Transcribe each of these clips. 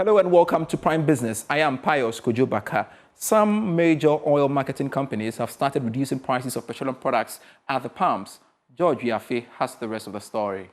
Hello and welcome to Prime Business. I am Pius Kojobaka. Some major oil marketing companies have started reducing prices of petroleum products at the pumps. George Yafe has the rest of the story.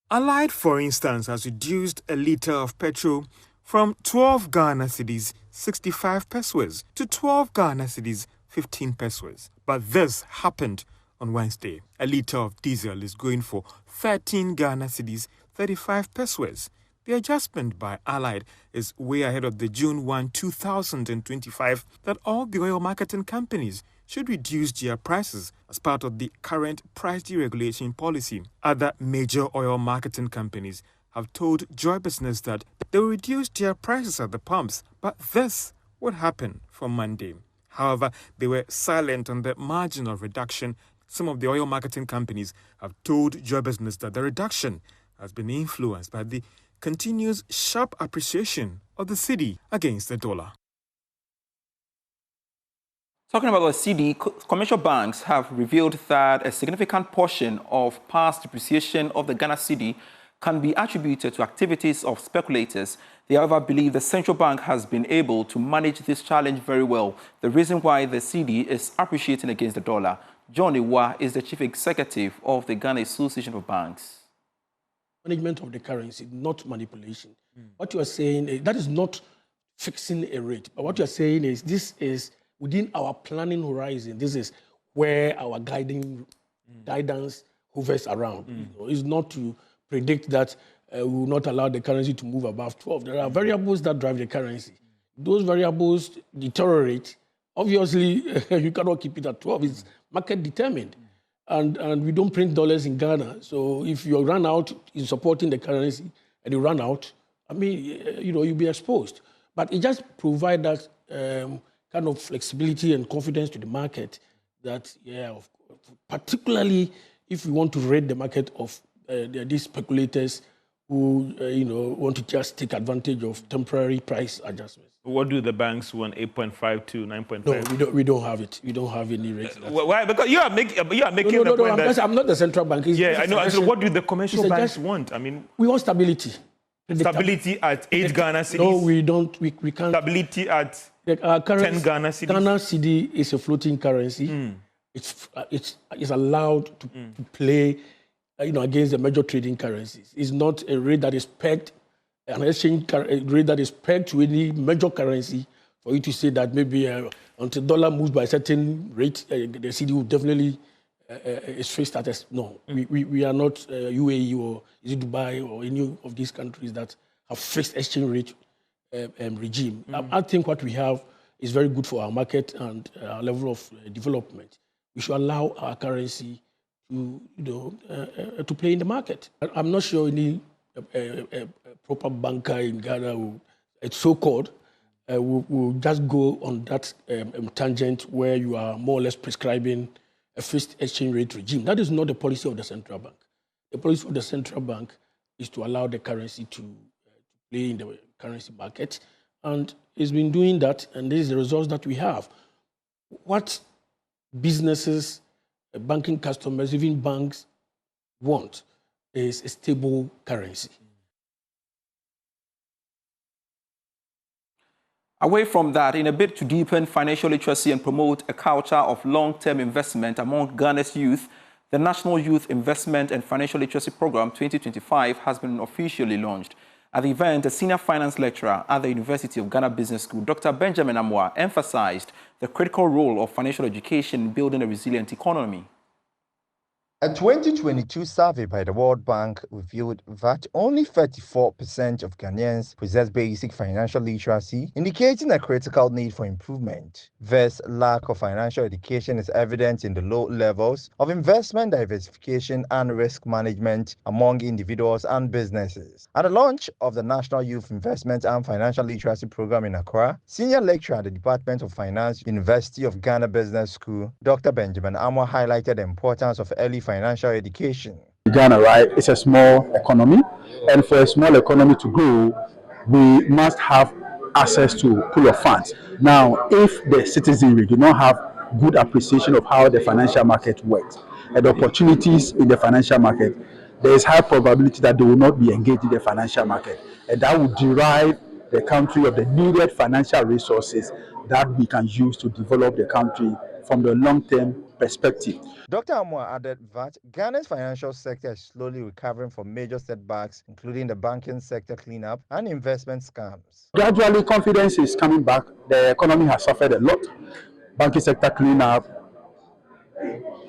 Allied, for instance, has reduced a litre of petrol from 12 Ghana cedis 65 pesos to 12 Ghana cedis 15 pesos. But this happened on Wednesday. A litre of diesel is going for 13 Ghana cedis 35 pesos. The adjustment by Allied is way ahead of the June 1, 2025 that all the oil marketing companies should reduce their prices as part of the current price deregulation policy. Other major oil marketing companies have told Joy Business that they will reduce their prices at the pumps, but this would happen from Monday. However, they were silent on the marginal reduction. Some of the oil marketing companies have told Joy Business that the reduction has been influenced by the continuous sharp appreciation of the cedi against the dollar. Talking about the cedi, commercial banks have revealed that a significant portion of past depreciation of the Ghana cedi can be attributed to activities of speculators. They, however, believe the central bank has been able to manage this challenge very well. The reason why the cedi is appreciating against the dollar. John Iwa is the chief executive of the Ghana Association of Banks. Management of the currency, not manipulation. What you are saying, that is not fixing a rate. But what you are saying is this is within our planning horizon. This is where our guidance hovers around. It's not to predict that we will not allow the currency to move above 12. There are variables that drive the currency. Those variables deteriorate. Obviously, you cannot keep it at 12. It's market determined. And we don't print dollars in Ghana. So if you run out in supporting the currency and you run out, I mean, you'll be exposed. But it just provides that kind of flexibility and confidence to the market that, particularly if you want to rate the market of these speculators who, want to just take advantage of temporary price adjustments. What do the banks want? 8.5 to 9.5? No, we don't have it. We don't have any rates. Why? Because you are making the point that I'm not the central bank. I know. So what do the commercial banks want? I mean, we want stability. Stability at 8 Ghana cedis? No, we don't. We can't. Stability at 10 Ghana cedis? Ghana cedi is a floating currency. It's allowed to play, against the major trading currencies. It's not a rate that is pegged. An exchange rate that is pegged to any major currency for you to say that maybe until dollar moves by a certain rate, the cedi will definitely is fixed status. No, we are not UAE or is it Dubai or any of these countries that have fixed exchange rate regime. I think what we have is very good for our market and our level of development. We should allow our currency to play in the market. I'm not sure any proper banker in Ghana, it's so-called, will just go on that tangent where you are more or less prescribing a fixed exchange rate regime. That is not the policy of the central bank. The policy of the central bank is to allow the currency to play in the currency market, and it's been doing that, and this is the results that we have. What businesses, banking customers, even banks want is a stable currency. Away from that, in a bid to deepen financial literacy and promote a culture of long-term investment among Ghana's youth, the National Youth Investment and Financial Literacy Program 2025 has been officially launched. At the event, a senior finance lecturer at the University of Ghana Business School, Dr. Benjamin Amwa, emphasized the critical role of financial education in building a resilient economy. A 2022 survey by the World Bank revealed that only 34% of Ghanaians possess basic financial literacy, indicating a critical need for improvement. This lack of financial education is evident in the low levels of investment diversification and risk management among individuals and businesses. At the launch of the National Youth Investment and Financial Literacy Program in Accra, senior lecturer at the Department of Finance, University of Ghana Business School, Dr. Benjamin Amwa highlighted the importance of early financial education. Ghana, right, it's a small economy, and for a small economy to grow, we must have access to pool of funds. Now, if the citizenry do not have good appreciation of how the financial market works and the opportunities in the financial market, there is high probability that they will not be engaged in the financial market. And that will deprive the country of the needed financial resources that we can use to develop the country from the long-term perspective. Dr. Amwa added that Ghana's financial sector is slowly recovering from major setbacks, including the banking sector cleanup and investment scams. Gradually, confidence is coming back. The economy has suffered a lot. Banking sector cleanup,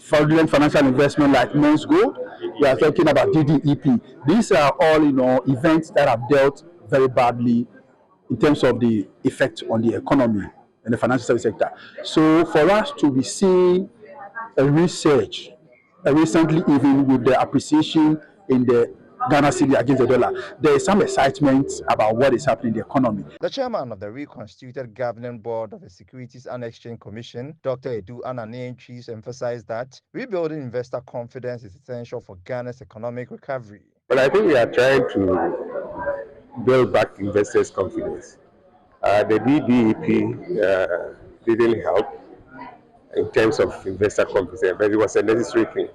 fraudulent financial investment like men's gold. We are talking about DDEP. These are all, events that have dealt very badly in terms of the effect on the economy and the financial service sector. So for us to be seeing a research, recently even with the appreciation in the Ghana cedi against the dollar, there is some excitement about what is happening in the economy. The chairman of the reconstituted governing board of the Securities and Exchange Commission, Dr. Edu Anane, emphasized that rebuilding investor confidence is essential for Ghana's economic recovery. Well, I think we are trying to build back investors' confidence. The DBEP didn't help in terms of investor confidence, but it was a necessary thing.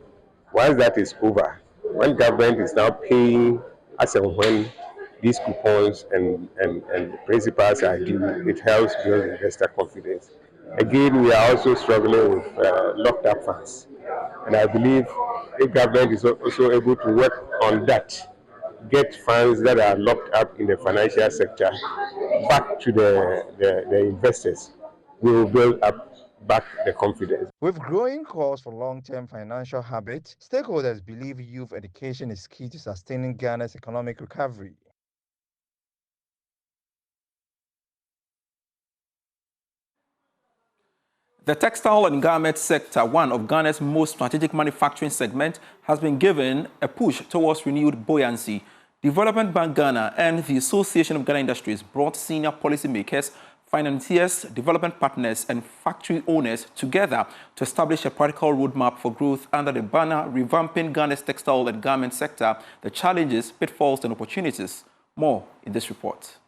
Once that is over, when government is now paying as and when these coupons and principals are due, it helps build investor confidence. Again, we are also struggling with locked up funds. And I believe if government is also able to work on that, get funds that are locked up in the financial sector back to the investors, we will build up back the confidence. With growing calls for long-term financial habits, stakeholders believe youth education is key to sustaining Ghana's economic recovery. The textile and garment sector, one of Ghana's most strategic manufacturing segments, has been given a push towards renewed buoyancy. Development Bank Ghana and the Association of Ghana Industries brought senior policymakers, financiers, development partners, and factory owners together to establish a practical roadmap for growth under the banner Revamping Ghana's Textile and Garment Sector, the challenges, pitfalls, and opportunities. More in this report.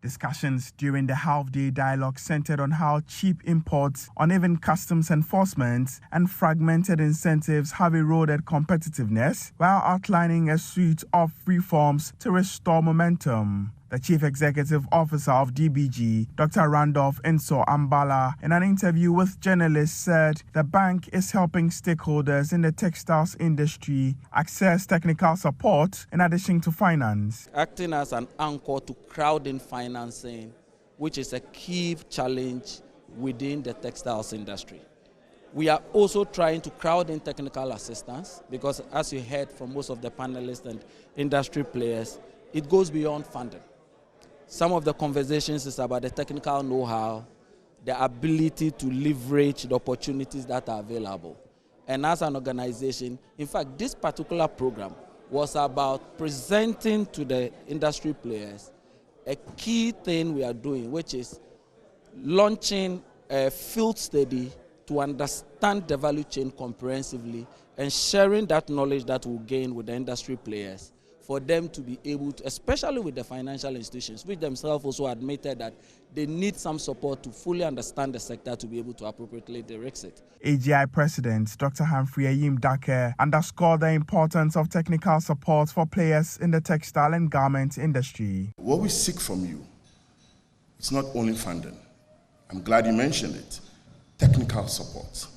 Discussions during the half-day dialogue centered on how cheap imports, uneven customs enforcement, and fragmented incentives have eroded competitiveness, while outlining a suite of reforms to restore momentum. The Chief Executive Officer of DBG, Dr. Randolph Inso Ambala, in an interview with journalists said the bank is helping stakeholders in the textiles industry access technical support in addition to finance. Acting as an anchor to crowd-in financing, which is a key challenge within the textiles industry. We are also trying to crowd in technical assistance because, as you heard from most of the panelists and industry players, it goes beyond funding. Some of the conversations is about the technical know-how, the ability to leverage the opportunities that are available. And as an organization, in fact, this particular program was about presenting to the industry players a key thing we are doing, which is launching a field study to understand the value chain comprehensively and sharing that knowledge that we'll gain with the industry players, for them to be able to, especially with the financial institutions, which themselves also admitted that they need some support to fully understand the sector to be able to appropriately direct it. AGI President Dr. Humphrey Ayim Dake underscored the importance of technical support for players in the textile and garment industry. What we seek from you, it's not only funding. I'm glad you mentioned it. Technical support.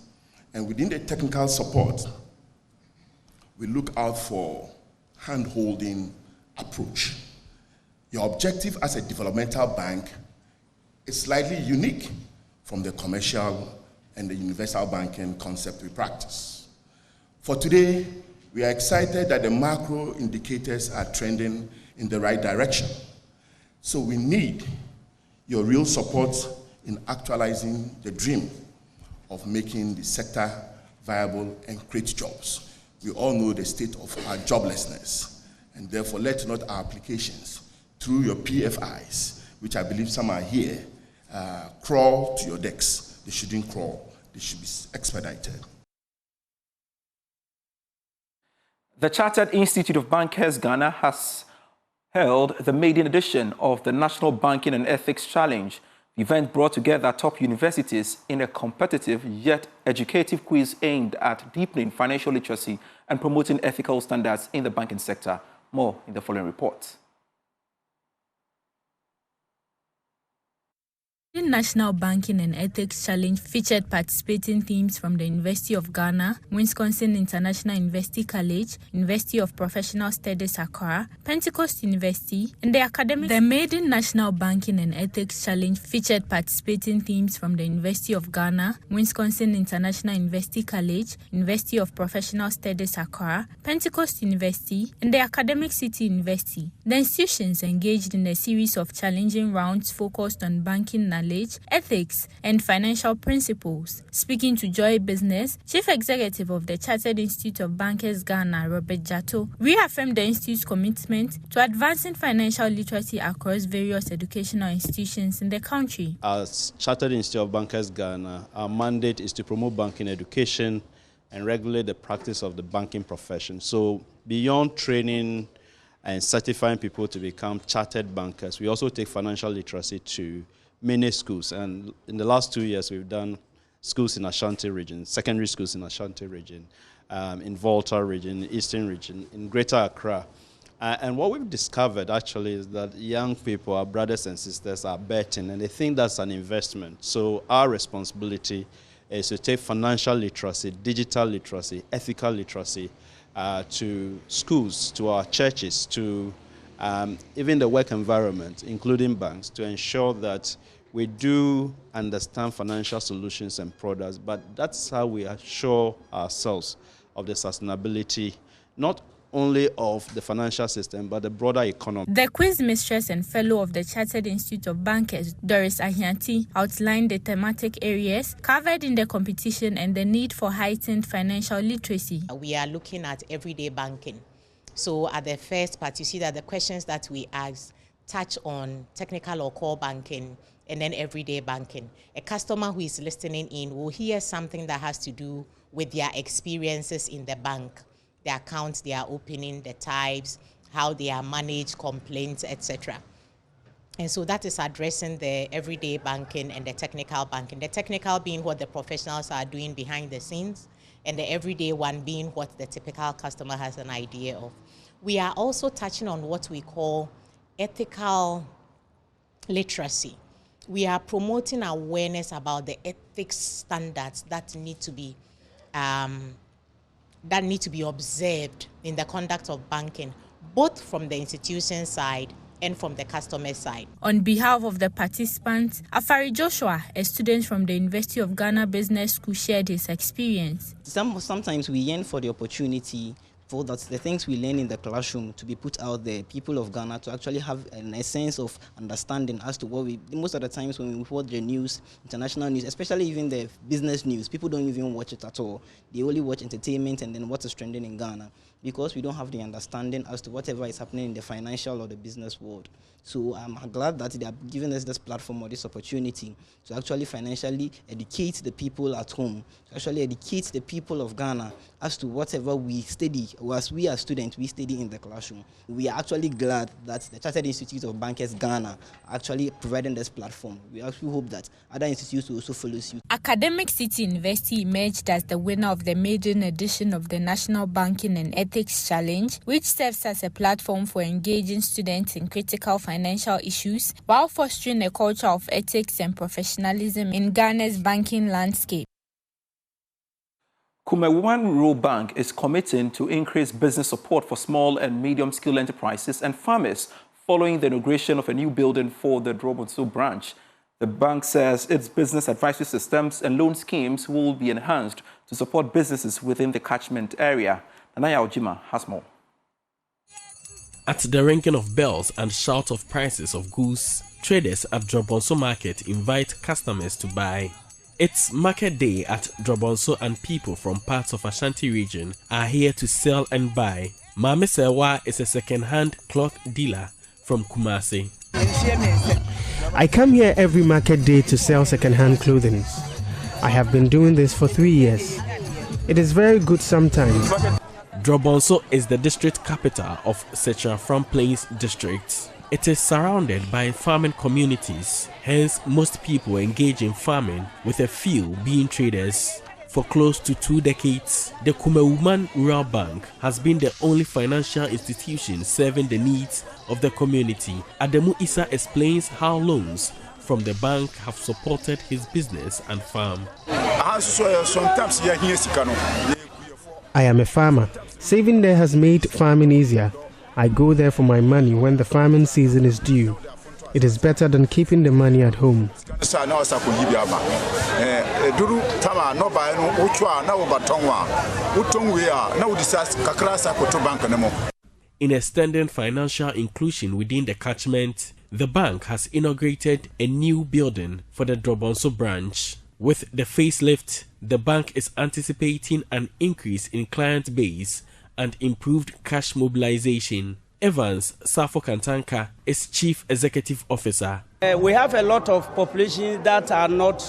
And within the technical support, we look out for hand-holding approach. Your objective as a developmental bank is slightly unique from the commercial and the universal banking concept we practice. For today, we are excited that the macro indicators are trending in the right direction. So we need your real support in actualizing the dream of making the sector viable and create jobs. We all know the state of our joblessness, and therefore let not our applications through your PFIs, which I believe some are here, crawl to your decks. They shouldn't crawl, they should be expedited. The Chartered Institute of Bankers Ghana has held the maiden edition of the National Banking and Ethics Challenge. The event brought together top universities in a competitive yet educative quiz aimed at deepening financial literacy and promoting ethical standards in the banking sector. More in the following report. The National Banking and Ethics Challenge featured participating teams from the University of Ghana, Wisconsin International University College, University of Professional Studies Accra, Pentecost University, and the academic. The Maiden National Banking and Ethics Challenge featured participating teams from the University of Ghana, Wisconsin International University College, University of Professional Studies Accra, Pentecost University, and the Academic City University. The institutions engaged in a series of challenging rounds focused on banking knowledge, ethics, and financial principles. Speaking to Joy Business, Chief Executive of the Chartered Institute of Bankers Ghana, Robert Jato, reaffirmed the institute's commitment to advancing financial literacy across various educational institutions in the country. As Chartered Institute of Bankers Ghana, our mandate is to promote banking education and regulate the practice of the banking profession. So beyond training and certifying people to become chartered bankers, we also take financial literacy to many schools, and in the last 2 years we've done schools in Ashanti region, secondary schools in Ashanti region, in Volta region, Eastern region, in Greater Accra. And what we've discovered actually is that young people, our brothers and sisters, are betting and they think that's an investment. So our responsibility is to take financial literacy, digital literacy, ethical literacy to schools, to our churches, to even the work environment, including banks, to ensure that we do understand financial solutions and products, but that's how we assure ourselves of the sustainability, not only of the financial system, but the broader economy. The quiz mistress and fellow of the Chartered Institute of Bankers, Doris Ahianti, outlined the thematic areas covered in the competition and the need for heightened financial literacy. We are looking at everyday banking. So at the first part, you see that the questions that we ask touch on technical or core banking and then everyday banking. A customer who is listening in will hear something that has to do with their experiences in the bank, the accounts they are opening, the types, how they are managed, complaints, etc. And so that is addressing the everyday banking and the technical banking. The technical being what the professionals are doing behind the scenes, and the everyday one being what the typical customer has an idea of. We are also touching on what we call ethical literacy. We are promoting awareness about the ethics standards that need to be observed in the conduct of banking, both from the institution side and from the customer side. On behalf of the participants, Afari Joshua, a student from the University of Ghana Business School, shared his experience. Sometimes we yearn for the opportunity for that the things we learn in the classroom to be put out there, people of Ghana to actually have a sense of understanding as to what we, most of the times when we watch the news, international news, especially even the business news, people don't even watch it at all. They only watch entertainment and then what is trending in Ghana, because we don't have the understanding as to whatever is happening in the financial or the business world. So I'm glad that they are giving us this platform or this opportunity to actually financially educate the people at home, to actually educate the people of Ghana as to whatever we study, or as we as students, we study in the classroom. We are actually glad that the Chartered Institute of Bankers Ghana are actually providing this platform. We actually hope that other institutes will also follow suit. Academic City University emerged as the winner of the maiden edition of the National Banking and Ethics Challenge, which serves as a platform for engaging students in critical financial issues while fostering a culture of ethics and professionalism in Ghana's banking landscape. Kuman Rural Bank is committing to increase business support for small and medium-scale enterprises and farmers following the inauguration of a new building for the Drobonso branch. The bank says its business advisory systems and loan schemes will be enhanced to support businesses within the catchment area. Nanaya Ojima has more. At the ringing of bells and shout of prices of goods, traders at Drobonso Market invite customers to buy. It's market day at Drobonso and people from parts of Ashanti region are here to sell and buy. Mame Sewa is a second-hand cloth dealer from Kumasi. I come here every market day to sell second-hand clothing. I have been doing this for 3 years. It is very good sometimes. Drobonso is the district capital of Setra From Plains district. It is surrounded by farming communities, hence most people engage in farming, with a few being traders. For close to 2 decades, the Kuman Rural Bank has been the only financial institution serving the needs of the community. Adamu Issa explains how loans from the bank have supported his business and farm. I am a farmer. Saving there has made farming easier. I go there for my money when the farming season is due. It is better than keeping the money at home. In extending financial inclusion within the catchment, the bank has inaugurated a new building for the Drobonso branch. With the facelift, the bank is anticipating an increase in client base and improved cash mobilization. Evans Safo Kantanka is Chief Executive Officer. We have a lot of population that are not,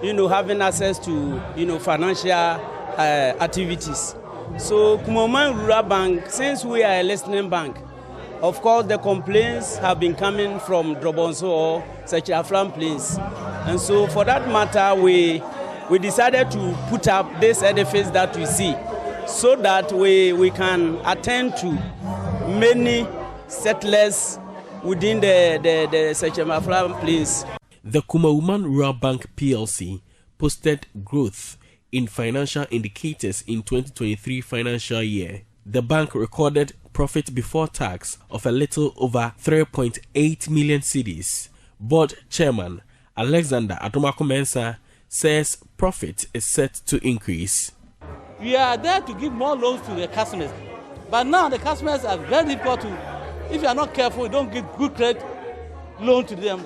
having access to, financial activities. So Kuman Rural Bank, since we are a listening bank, of course the complaints have been coming from Drobonso or Sechaflan Plains. And so for that matter, we decided to put up this edifice that we see so that we can attend to many settlers within the Sechaflan Plains. The Kuman Rural Bank PLC posted growth in financial indicators in 2023 financial year. The bank recorded profit before tax of a little over 3.8 million cedis. Board Chairman Alexander Adomako-Mensah says profit is set to increase. We are there to give more loans to the customers, but now the customers are very difficult to, if you are not careful, you don't give good credit loan to them,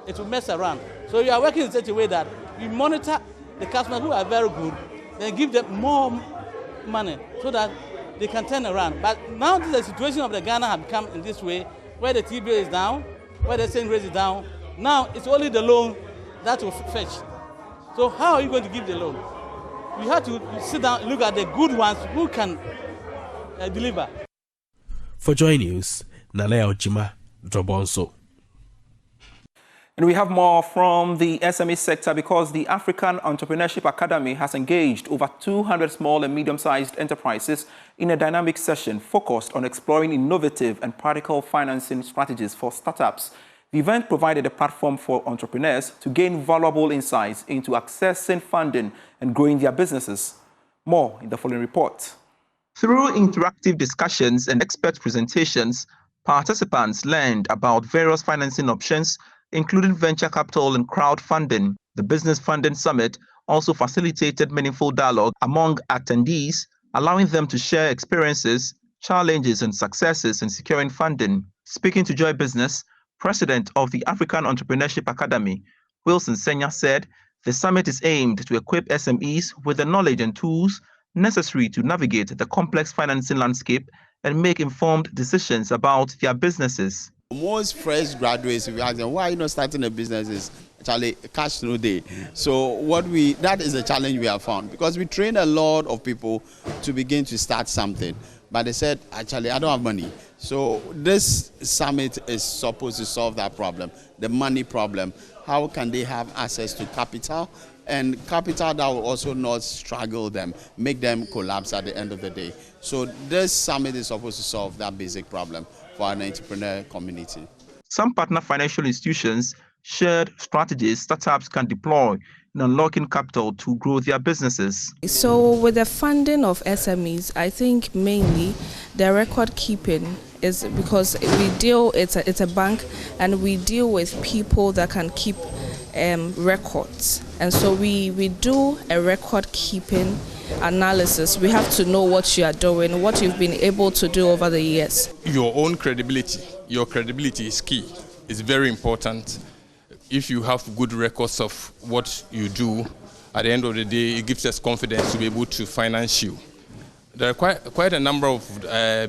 it will mess around. So we are working in such a way that we monitor the customers who are very good, then give them more money so that they can turn around. But now the situation of the Ghana has become in this way, where the TBA is down, where the exchange rate is down. Now it's only the loan that will fetch. So how are you going to give the loan? We have to sit down and look at the good ones who can deliver. For Joy News, Nana Ojima, Drobonso. And we have more from the SME sector because the African Entrepreneurship Academy has engaged over 200 small and medium-sized enterprises in a dynamic session focused on exploring innovative and practical financing strategies for startups. The event provided a platform for entrepreneurs to gain valuable insights into accessing funding and growing their businesses. More in the following report. Through interactive discussions and expert presentations, participants learned about various financing options, including venture capital and crowdfunding. The Business Funding Summit also facilitated meaningful dialogue among attendees, allowing them to share experiences, challenges, and successes in securing funding. Speaking to Joy Business, President of the African Entrepreneurship Academy, Wilson Senya, said the summit is aimed to equip SMEs with the knowledge and tools necessary to navigate the complex financing landscape and make informed decisions about their businesses. Most fresh graduates, if you ask them, why are you not starting a business, is actually cash no day. So that is a challenge we have found, because we train a lot of people to begin to start something, but they said, actually, I don't have money. So this summit is supposed to solve that problem, the money problem. How can they have access to capital, and capital that will also not struggle them, make them collapse at the end of the day. So this summit is supposed to solve that basic problem for an entrepreneur community. Some partner financial institutions shared strategies startups can deploy in unlocking capital to grow their businesses. So with the funding of SMEs, I think mainly the record keeping is because it's a bank, and we deal with people that can keep records. And so we do a record keeping analysis. We have to know what you are doing, what you've been able to do over the years. Your own credibility, your credibility is key. It's very important. If you have good records of what you do, at the end of the day, it gives us confidence to be able to finance you. There are quite a number of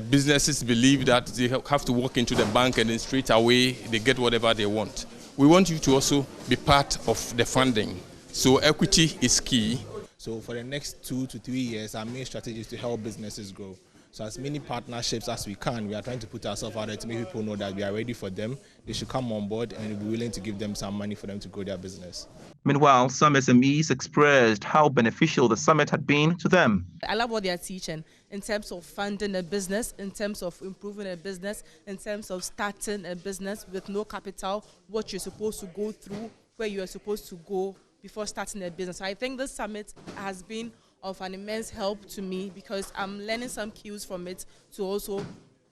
businesses believe that they have to walk into the bank and then straight away they get whatever they want. We want you to also be part of the funding. So equity is key. So for the next 2 to 3 years, our main strategy is to help businesses grow. So as many partnerships as we can, we are trying to put ourselves out there to make people know that we are ready for them. They should come on board and we'll be willing to give them some money for them to grow their business. Meanwhile, some SMEs expressed how beneficial the summit had been to them. I love what they are teaching in terms of funding a business, in terms of improving a business, in terms of starting a business with no capital, what you're supposed to go through, where you are supposed to go before starting a business. So I think this summit has been of an immense help to me because I'm learning some cues from it to also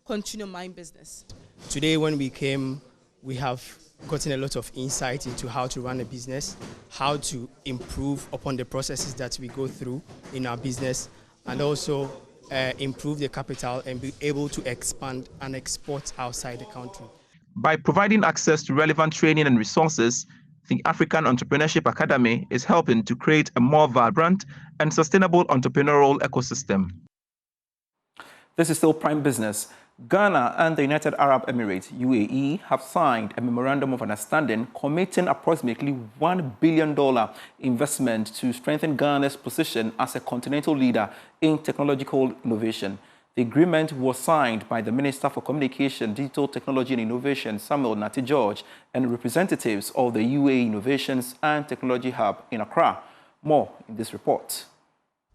continue my business. Today when we came, we have gotten a lot of insight into how to run a business, how to improve upon the processes that we go through in our business, and also improve the capital and be able to expand and export outside the country. By providing access to relevant training and resources, the African Entrepreneurship Academy is helping to create a more vibrant and sustainable entrepreneurial ecosystem. This is still Prime Business. Ghana and the United Arab Emirates, UAE, have signed a memorandum of understanding committing approximately $1 billion investment to strengthen Ghana's position as a continental leader in technological innovation. The agreement was signed by the Minister for Communication, Digital Technology and Innovation, Samuel Nati George, and representatives of the UAE Innovations and Technology Hub in Accra. More in this report.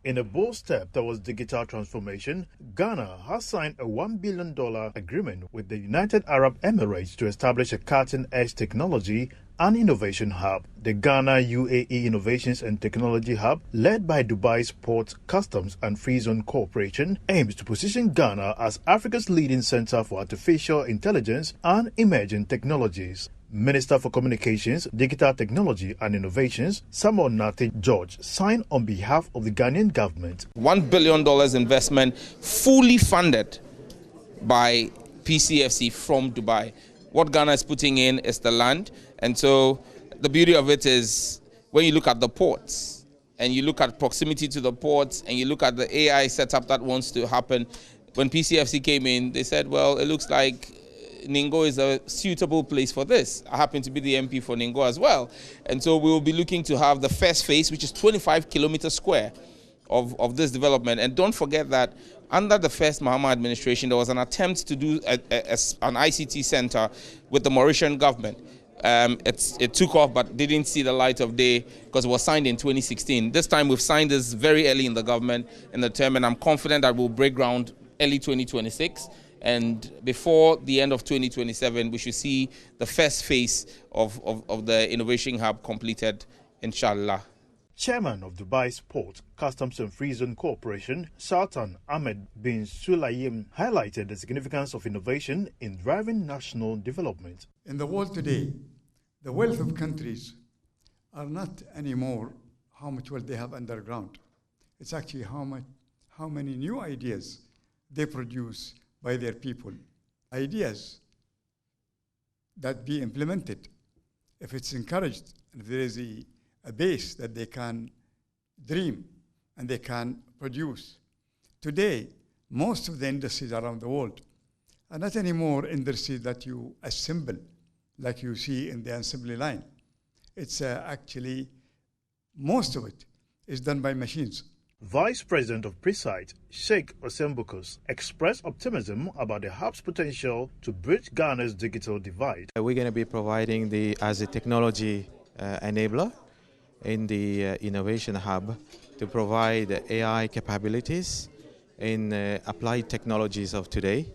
In a bold step towards digital transformation, Ghana has signed a $1 billion agreement with the United Arab Emirates to establish a cutting-edge technology and innovation hub. The Ghana UAE Innovations and Technology Hub, led by Dubai's Port, Customs and Free Zone Corporation, aims to position Ghana as Africa's leading center for artificial intelligence and emerging technologies. Minister for Communications, Digital Technology and Innovations, Samuel Nati George, signed on behalf of the Ghanaian government. $1 billion investment fully funded by PCFC from Dubai. What Ghana is putting in is the land. And so the beauty of it is when you look at the ports and you look at proximity to the ports and you look at the AI setup that wants to happen, when PCFC came in, they said, well, it looks like Ningo is a suitable place for this. I happen to be the MP for Ningo as well. And so we will be looking to have the first phase, which is 25 kilometers square of this development. And don't forget that under the first Mahama administration, there was an attempt to do an ICT center with the Mauritian government. It took off but didn't see the light of day because it was signed in 2016. This time we've signed this very early in the government, in the term, and I'm confident that we'll break ground early 2026. And before the end of 2027, we should see the first phase of the Innovation Hub completed, inshallah. Chairman of Dubai's Port, Customs and Free Zone Corporation, Sultan Ahmed bin Sulayem, highlighted the significance of innovation in driving national development. In the world today, the wealth of countries are not anymore how much wealth they have underground. It's actually how many new ideas they produce by their people. Ideas that be implemented, if it's encouraged, and if there is a base that they can dream and they can produce. Today, most of the industries around the world are not anymore industries that you assemble like you see in the assembly line. It's actually, most of it is done by machines. Vice President of Presite, Sheikh Osembukus, expressed optimism about the hub's potential to bridge Ghana's digital divide. We're going to be providing as a technology enabler in the Innovation Hub to provide AI capabilities in applied technologies of today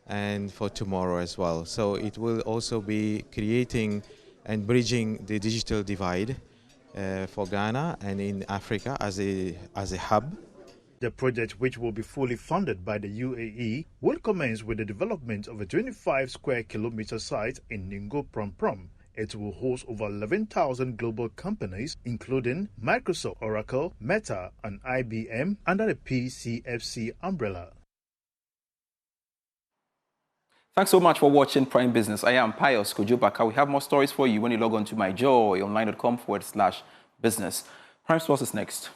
and for tomorrow as well. So it will also be creating and bridging the digital divide for Ghana and in Africa as a hub. The project, which will be fully funded by the UAE, will commence with the development of a 25 square kilometer site in Ningo Prom Prom. It will host over 11,000 global companies, including Microsoft, Oracle, Meta, and IBM, under the PCFC umbrella. Thanks so much for watching Prime Business. I am Pius Kojobaka. We have more stories for you when you log on to myjoyonline.com/business. Prime Source is next.